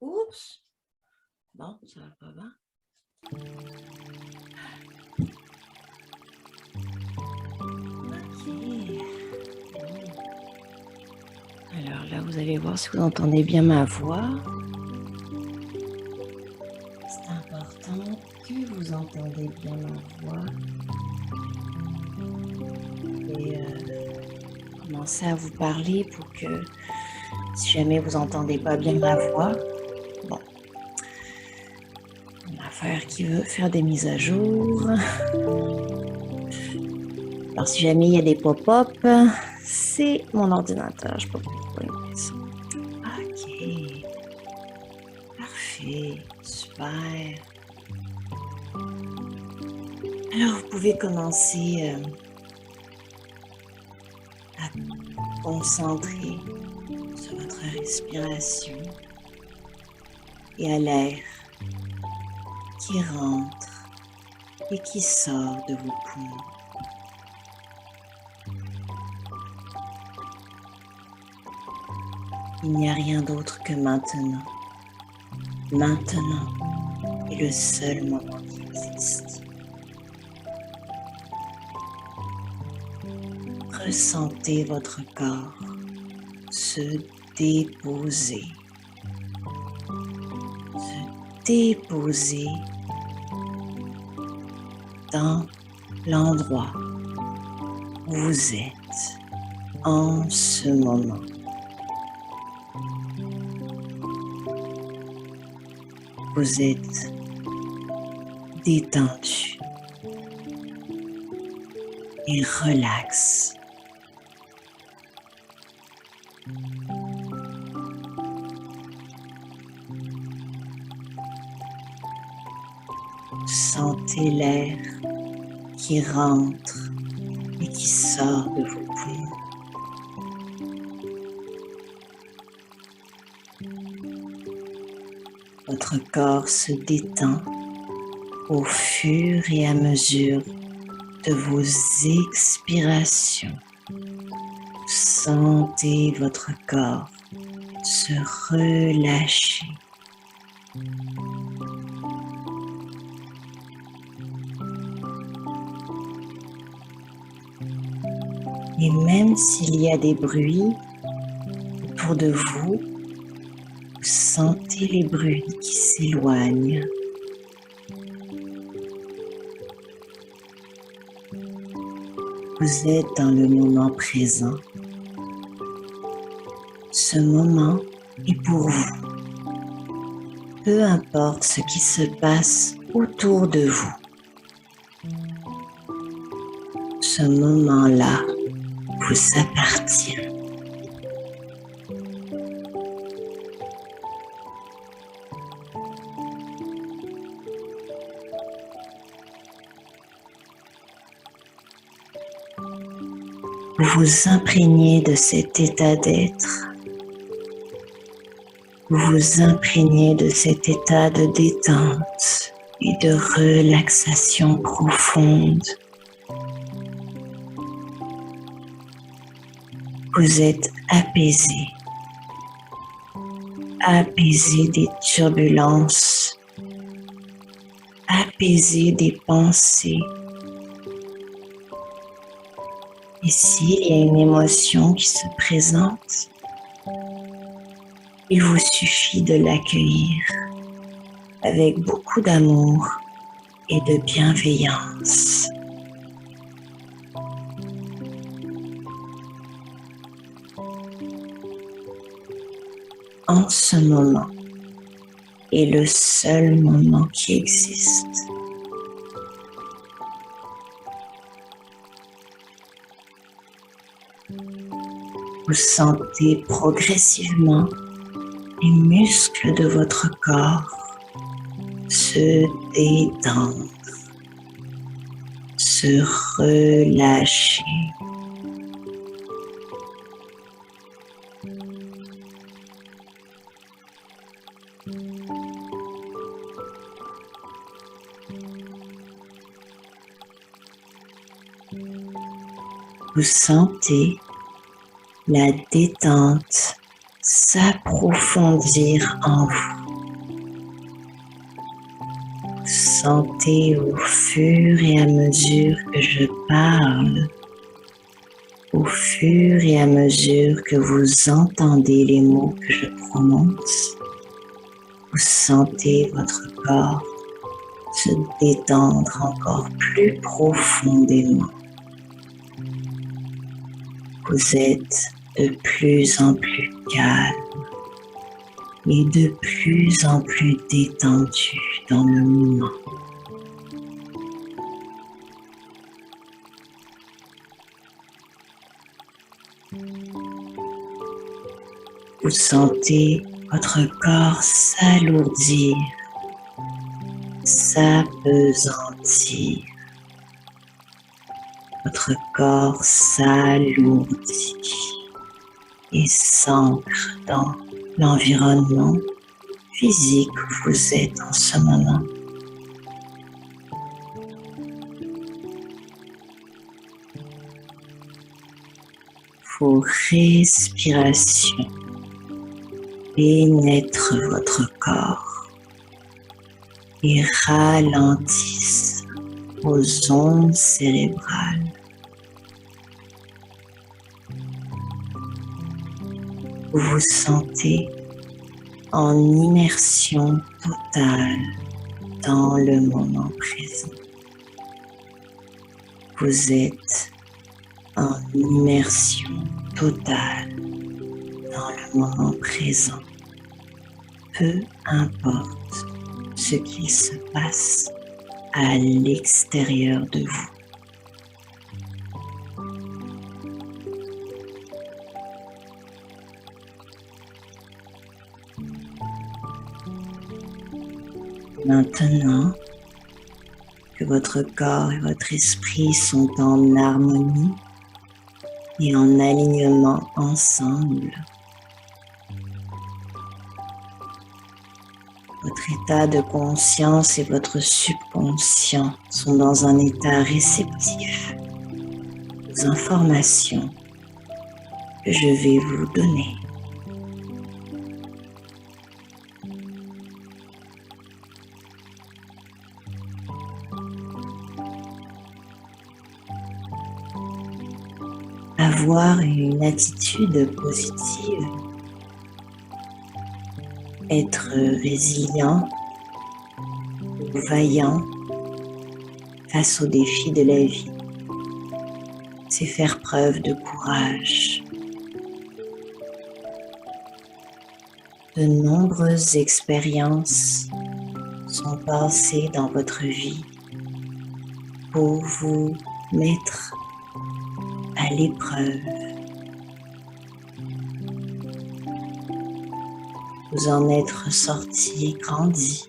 Oups! Bon, ça va pas bien. Ok. Alors là, vous allez voir si vous entendez bien ma voix. C'est important que vous entendez bien ma voix. Et commencer à vous parler pour que si jamais vous n'entendez pas bien ma voix, bon, une affaire qui veut faire des mises à jour. Alors si jamais il y a des pop-up, c'est mon ordinateur, je ne sais pas pourquoi il met ça. Ok, parfait, super. Alors vous pouvez commencer à concentrer sur votre respiration et à l'air qui rentre et qui sort de vos poumons. Il n'y a rien d'autre que maintenant. Maintenant est le seul moment qui existe. Ressentez votre corps se déposer. Se déposer dans l'endroit où vous êtes en ce moment. Vous êtes détendu et relax. Sentez l'air qui rentre et qui sort de vos poumons. Votre corps se détend au fur et à mesure de vos expirations. Sentez votre corps se relâcher. Et même s'il y a des bruits, Autour de vous, vous sentez les bruits qui s'éloignent. Vous êtes dans le moment présent. Ce moment est pour vous. Peu importe ce qui se passe autour de vous. Ce moment-là vous appartient. Vous vous imprégnez de cet état d'être. Vous vous imprégnez de cet état de détente et de relaxation profonde. Vous êtes apaisé, apaisé des turbulences, apaisé des pensées. Et s'il y a une émotion qui se présente, il vous suffit de l'accueillir avec beaucoup d'amour et de bienveillance. En ce moment est le seul moment qui existe. Vous sentez progressivement les muscles de votre corps se détendre, se relâcher. Vous sentez la détente s'approfondir en vous. Vous sentez au fur et à mesure que je parle, au fur et à mesure que vous entendez les mots que je prononce, vous sentez votre corps se détendre encore plus profondément. Vous êtes de plus en plus calme et de plus en plus détendu dans le moment. Vous sentez votre corps s'alourdir, s'apesantir. Votre corps s'alourdit et s'ancre dans l'environnement physique où vous êtes en ce moment. Vos respirations pénètrent votre corps et ralentissent vos ondes cérébrales. Vous vous sentez en immersion totale dans le moment présent. Vous êtes en immersion totale dans le moment présent. Peu importe ce qui se passe à l'extérieur de vous. Maintenant que votre corps et votre esprit sont en harmonie et en alignement ensemble, votre état de conscience et votre subconscient sont dans un état réceptif aux informations que je vais vous donner. Avoir une attitude positive Être résilient ou vaillant face aux défis de la vie, c'est faire preuve de courage. De nombreuses expériences sont passées dans votre vie pour vous mettre à l'épreuve. Vous en êtes ressorti et grandi.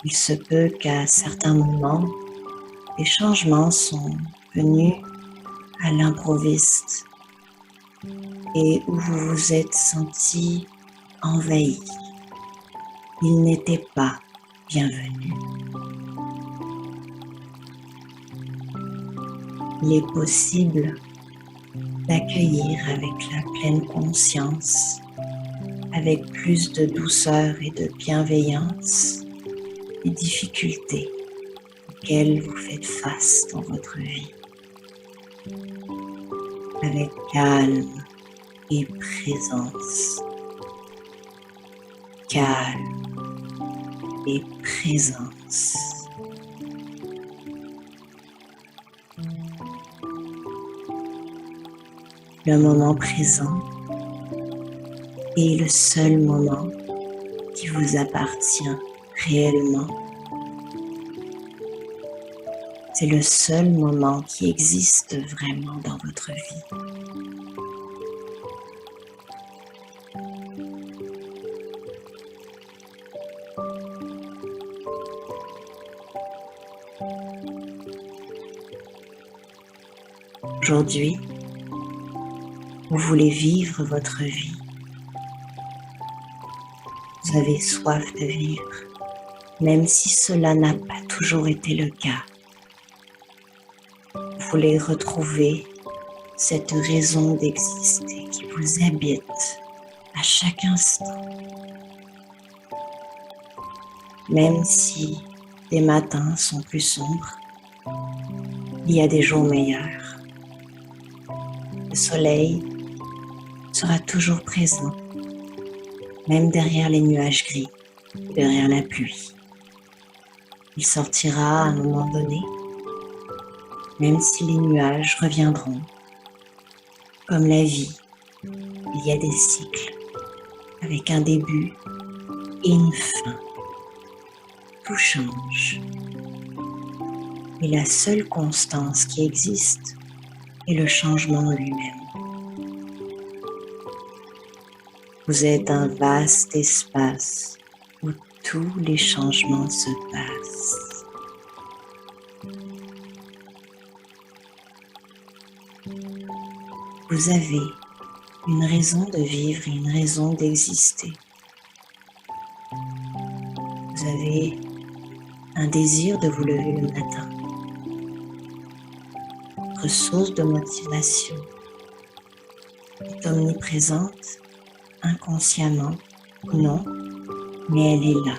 Il se peut qu'à certains moments, des changements sont venus à l'improviste et où vous vous êtes senti envahi. Ils n'étaient pas bienvenus. Il est possible d'accueillir avec la pleine conscience, avec plus de douceur et de bienveillance, les difficultés auxquelles vous faites face dans votre vie. Avec calme et présence. Calme et présence. Le moment présent est le seul moment qui vous appartient réellement. C'est le seul moment qui existe vraiment dans votre vie. Aujourd'hui, vous voulez vivre votre vie. Vous avez soif de vivre, même si cela n'a pas toujours été le cas. Vous voulez retrouver cette raison d'exister qui vous habite à chaque instant. Même si des matins sont plus sombres, il y a des jours meilleurs. Le soleil sera toujours présent, même derrière les nuages gris, derrière la pluie. Il sortira à un moment donné, même si les nuages reviendront. Comme la vie, il y a des cycles, avec un début et une fin. Tout change. Et la seule constance qui existe est le changement lui-même. Vous êtes un vaste espace où tous les changements se passent. Vous avez une raison de vivre et une raison d'exister. Vous avez un désir de vous lever le matin. Votre source de motivation est omniprésente, inconsciemment ou non, mais elle est là.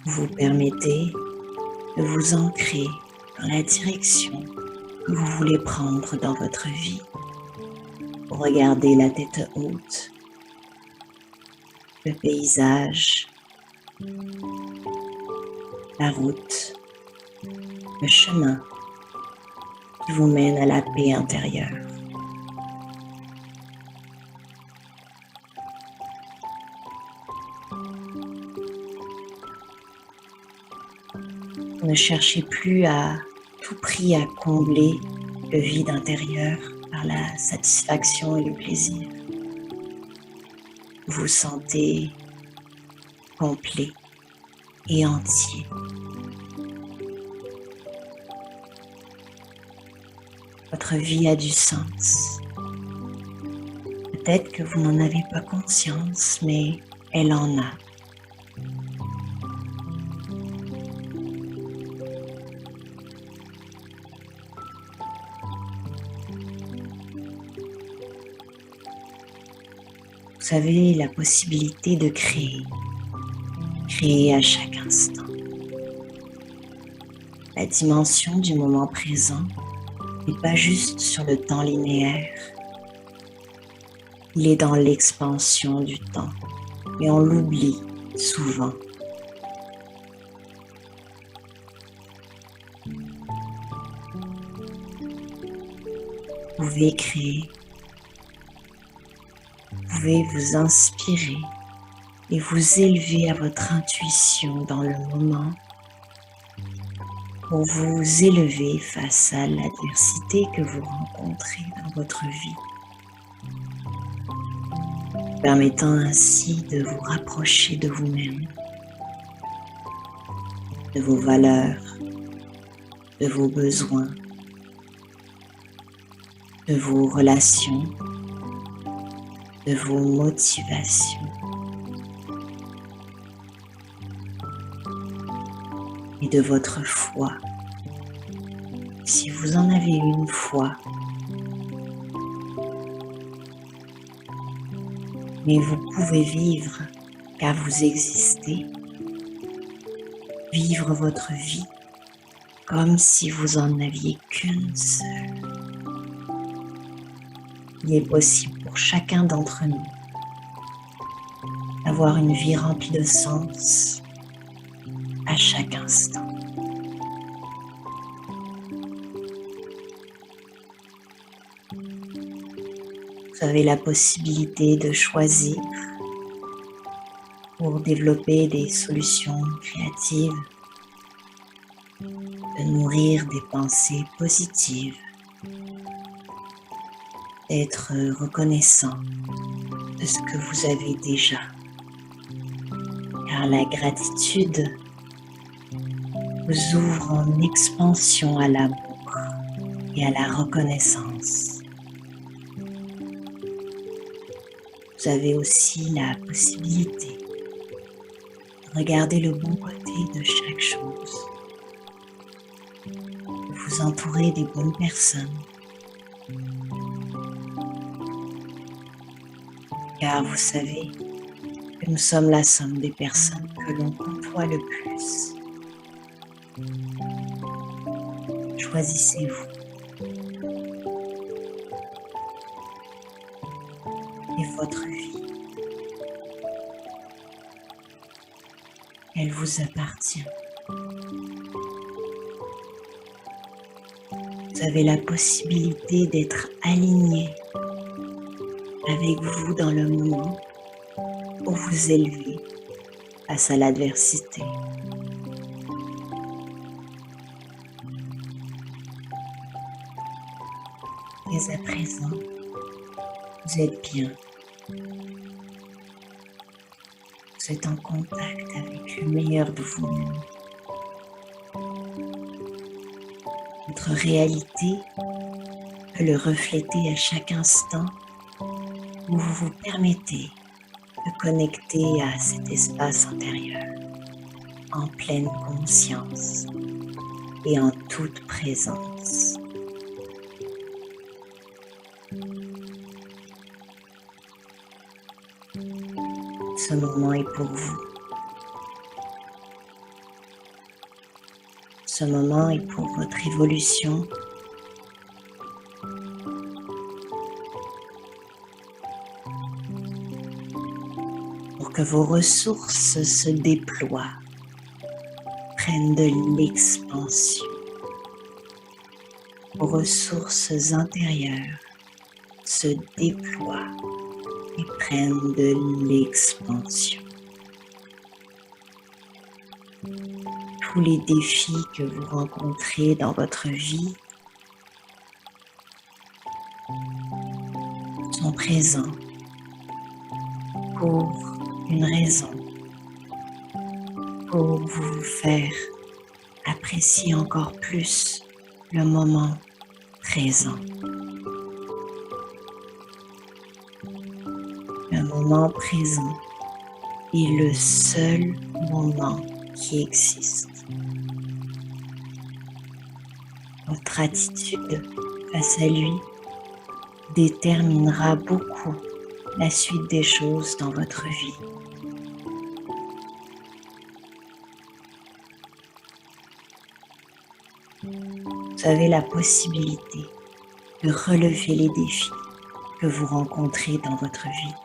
Vous vous permettez de vous ancrer dans la direction que vous voulez prendre dans votre vie. Vous regardez la tête haute, le paysage, la route, le chemin qui vous mène à la paix intérieure. Ne cherchez plus à tout prix à combler le vide intérieur par la satisfaction et le plaisir. Vous vous sentez complet et entier. Votre vie a du sens. Peut-être que vous n'en avez pas conscience, mais elle en a. Vous avez la possibilité de créer, Créez à chaque instant. La dimension du moment présent n'est pas juste sur le temps linéaire. Il est dans l'expansion du temps, mais on l'oublie souvent. Vous pouvez créer, vous pouvez vous inspirer et vous élever à votre intuition dans le moment pour vous élever face à l'adversité que vous rencontrez dans votre vie, permettant ainsi de vous rapprocher de vous-même, de vos valeurs, de vos besoins, de vos relations, de vos motivations et de votre foi. Si vous en avez une foi, mais vous pouvez vivre car vous existez, vivre votre vie comme si vous en aviez qu'une seule. Il est possible pour chacun d'entre nous d'avoir une vie remplie de sens à chaque instant. Vous avez la possibilité de choisir pour développer des solutions créatives, de nourrir des pensées positives, d'être reconnaissant de ce que vous avez déjà. Car la gratitude vous ouvre en expansion à l'amour et à la reconnaissance. Vous avez aussi la possibilité de regarder le bon côté de chaque chose, de vous entourer des bonnes personnes, car vous savez que nous sommes la somme des personnes que l'on côtoie le plus. Choisissez-vous. Et votre vie, elle vous appartient. Vous avez la possibilité d'être aligné avec vous dans le moment pour vous élever face à l'adversité. Dès à présent, vous êtes bien. Vous êtes en contact avec le meilleur de vous-même. Votre réalité peut le refléter à chaque instant où vous vous permettez de connecter à cet espace intérieur en pleine conscience et en toute présence. Ce moment est pour vous. Ce moment est pour votre évolution. Pour que vos ressources se déploient, prennent de l'expansion. Vos ressources intérieures se déploient et prennent de l'expansion. Tous les défis que vous rencontrez dans votre vie sont présents pour une raison, pour vous faire apprécier encore plus le moment présent. Le moment présent est le seul moment qui existe. Votre attitude face à lui déterminera beaucoup la suite des choses dans votre vie. Vous avez la possibilité de relever les défis que vous rencontrez dans votre vie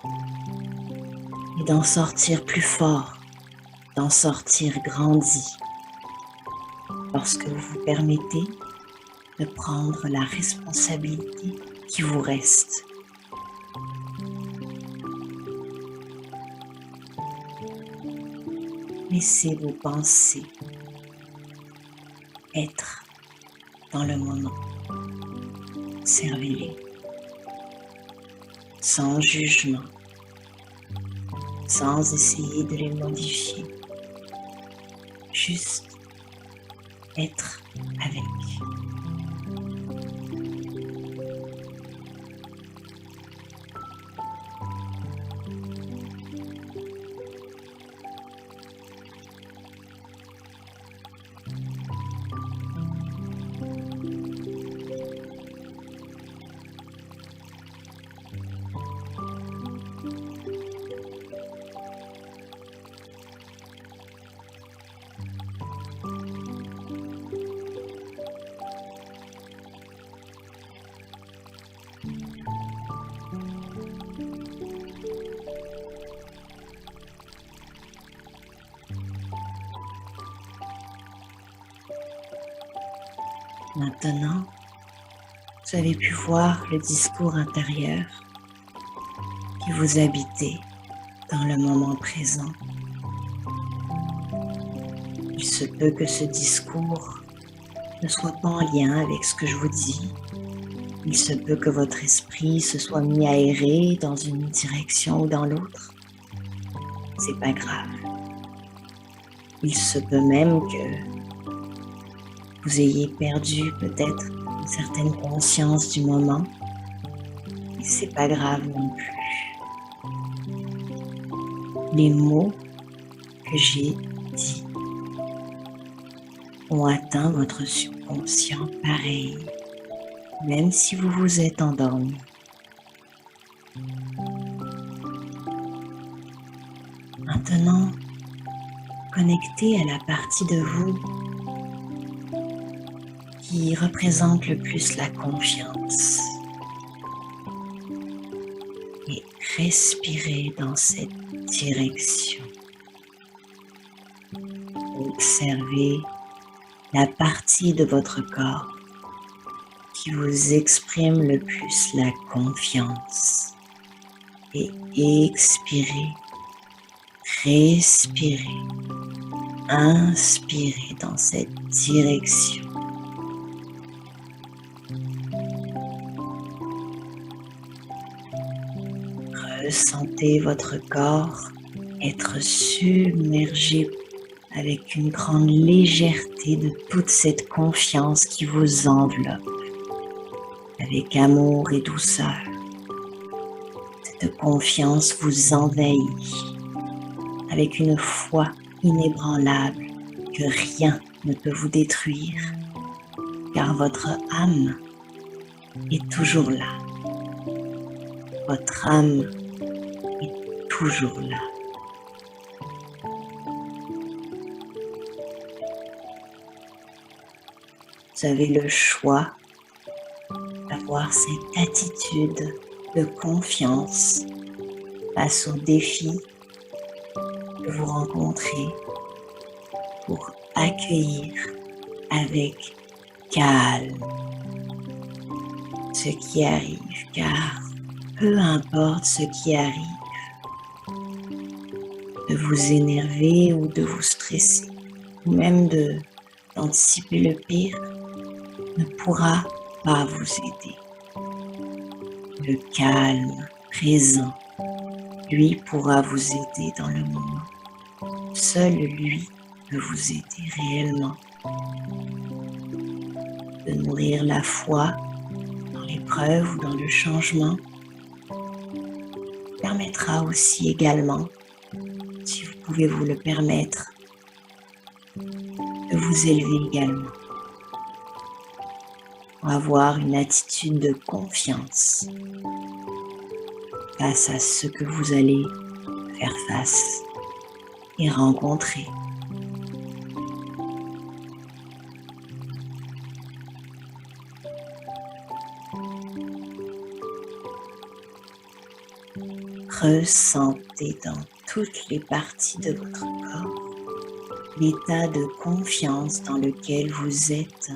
et d'en sortir plus fort, d'en sortir grandi lorsque vous vous permettez de prendre la responsabilité qui vous reste. Laissez vos pensées être dans le moment. Observez-les sans jugement, sans essayer de les modifier. Juste être avec. Maintenant, vous avez pu voir le discours intérieur qui vous habitait dans le moment présent. Il se peut que ce discours ne soit pas en lien avec ce que je vous dis. Il se peut que votre esprit se soit mis à errer dans une direction ou dans l'autre. C'est pas grave. Il se peut même que vous ayez perdu peut-être une certaine conscience du moment. Et c'est pas grave non plus. Les mots que j'ai dits ont atteint votre subconscient pareil, même si vous vous êtes endormi. Maintenant, connectez à la partie de vous qui représente le plus la confiance et respirez dans cette direction. Observez la partie de votre corps qui vous exprime le plus la confiance et expirez, respirez, inspirez dans cette direction. Ressentez votre corps être submergé avec une grande légèreté de toute cette confiance qui vous enveloppe, avec amour et douceur. Cette confiance vous envahit, avec une foi inébranlable que rien ne peut vous détruire, car votre âme est toujours là. Votre âme est toujours là. Vous avez le choix d'avoir cette attitude de confiance face aux défis que vous rencontrez pour accueillir avec calme ce qui arrive, car peu importe ce qui arrive, de vous énerver ou de vous stresser, ou même d'anticiper le pire, ne pourra pas vous aider. Le calme présent, lui, pourra vous aider dans le moment. Seul lui peut vous aider réellement. De nourrir la foi dans l'épreuve ou dans le changement permettra aussi également, si vous pouvez vous le permettre, de vous élever également. Pour avoir une attitude de confiance face à ce que vous allez faire face et rencontrer. ressentez dans toutes les parties de votre corps l'état de confiance dans lequel vous êtes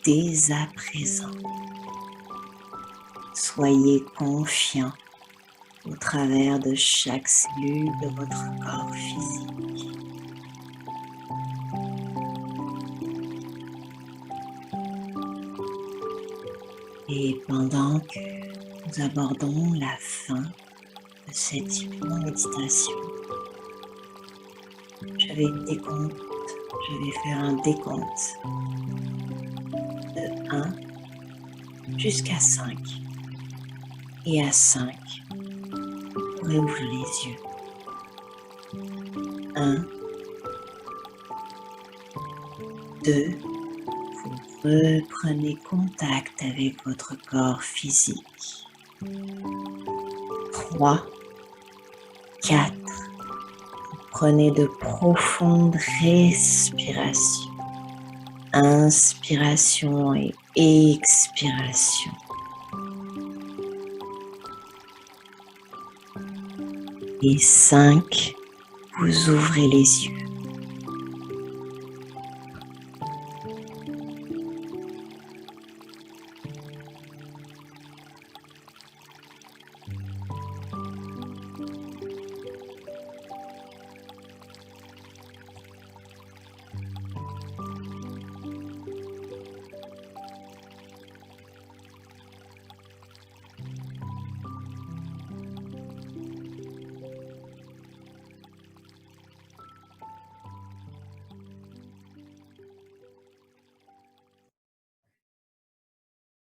dès à présent. Soyez confiant au travers de chaque cellule de votre corps physique. Et pendant que nous abordons la fin de cette hypnoméditation, je vais faire un décompte de 1 jusqu'à 5. Et à 5, vous pourrez ouvrir les yeux. 1, 2, vous reprenez contact avec votre corps physique. 3, 4, vous prenez de profondes respirations. Inspiration et expiration. Et 5, vous ouvrez les yeux.